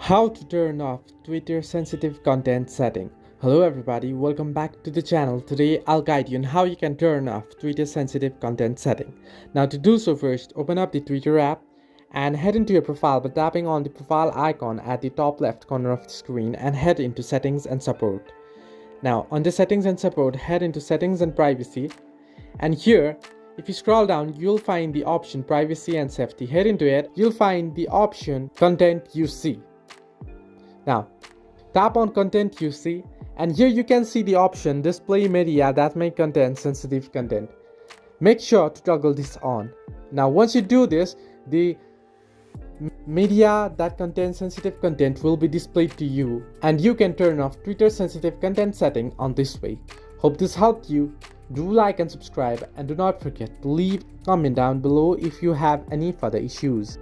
How to turn off Twitter sensitive content setting. Hello everybody, welcome back to the channel. Today I'll guide you on how you can turn off Twitter sensitive content setting. Now to do so, first open up the Twitter app and head into your profile by tapping on the profile icon at the top left corner of the screen and head into settings and support. Now under settings and support, head into settings and privacy, and here if you scroll down, you'll find the option privacy and safety. Head into it, you'll find the option content you see. Now, tap on content you see, and here you can see the option display media that may contain sensitive content. Make sure to toggle this on. Now, once you do this, the media that contains sensitive content will be displayed to you, and you can turn off Twitter sensitive content setting on this way. Hope this helped you. Do like and subscribe, and do not forget to leave a comment down below if you have any further issues.